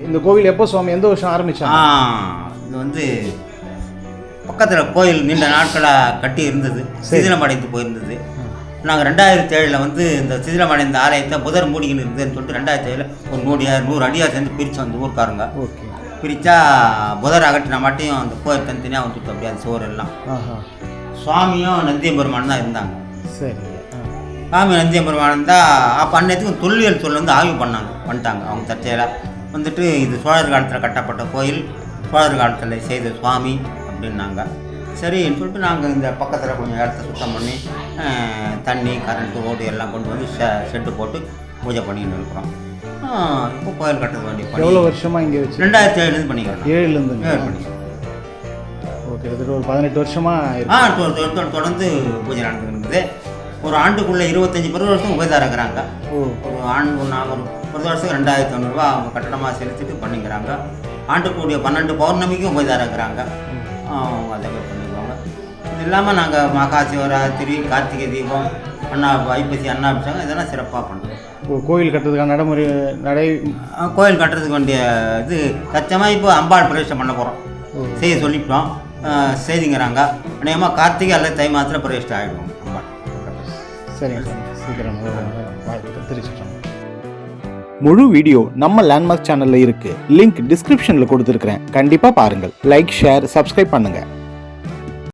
இந்த கோவில் எப்போ சுவாமி எந்த வருஷம் ஆரம்பிச்சாங்க? இது வந்து பக்கத்தில் கோயில் நீண்ட நாட்களாக கட்டி இருந்தது, சிதிலமடைந்து போயிருந்தது. நாங்கள் 2007 வந்து இந்த சிதிலமடைந்த ஆலயத்தை புதர் மூடிக்கின்னு இருந்ததுன்னு சொல்லிட்டு 2007 ஒரு 100 அடியாக சேர்ந்து பிரித்தோம் அந்த ஊர்க்காரங்க. பிரித்தா புதர் அகட்டின மாட்டையும் அந்த கோயில் தனித்தனியாக வந்துட்டு அப்படியே சோறு எல்லாம். சுவாமியும் நந்தியம்பெருமான் தான் இருந்தாங்க. சரி, சுவாமி நந்தியம்பெருமான் இருந்தால் அப்போ அன்னையத்துக்கும் தொல்லியல் சொல்ல வந்து ஆய்வு பண்ணிட்டாங்க அவங்க தற்செயலாக வந்துட்டு இது சோழர் காலத்தில் கட்டப்பட்ட கோயில், சோழர் காலத்தில் செய்த சுவாமி அப்படின்னாங்க. சரின்னு சொல்லிட்டு நாங்கள் இந்த பக்கத்தில் கொஞ்சம் இடத்த சுத்தம் பண்ணி தண்ணி கரண்ட்டு ஓடு எல்லாம் கொண்டு வந்து ஷெட்டு போட்டு பூஜை பண்ணின்னு இருக்கிறோம். இப்போ கோயில் கட்டுறது வேண்டிய எவ்வளோ வருஷமாக இங்கே வச்சு? 2007 பண்ணிக்கிறோம். 7 பண்ணிக்கிறோம். ஓகே, கிட்டத்தட்ட ஒரு 18 வருஷமாக தொடர்ந்து பூஜை நடந்துருக்குது. ஒரு ஆண்டுக்குள்ளே 25 வருஷம் உபயதாரம் இருக்கிறாங்க. ஒரு ஆண்டு நாங்கள் ஒரு வருஷம் 2500 அவங்க கட்டணமாக செலுத்திட்டு பண்ணிக்கிறாங்க. ஆண்டுக்கூடிய 12 பௌர்ணமிக்கும் உபயதாரம் இருக்கிறாங்க. அவங்க அதை பண்ணிக்குவாங்க. இது இல்லாமல் நாங்கள் மகா சிவராத்திரி, கார்த்திகை தீபம், ஐப்பசி அன்னாபிஷேகம் இதெல்லாம் சிறப்பாக பண்ணுறோம். கோயில் கட்டுறதுக்கான கோயில் கட்டுறதுக்கு வேண்டிய இது தச்சமாக இப்போ அம்பாள் பிரவேசம் பண்ண போகிறோம். செய்ய சொல்லிவிட்டோம், செய்திங்கிறாங்க. அநேகமாக கார்த்திகை அல்லது தை மாதத்தில் பிரவேசம் ஆகிடுவோம் அம்பாள். சரிங்க சார், சீக்கிரம் திருச்சிட்டோம். முழு வீடியோ நம்ம லேண்ட்மார்க் சேனல்ல இருக்கு. லிங்க் டிஸ்கிரிப்ஷன்ல கொடுத்துருக்கேன். கண்டிப்பா பாருங்கள். லைக், ஷேர், சப்ஸ்கிரைப் பண்ணுங்க.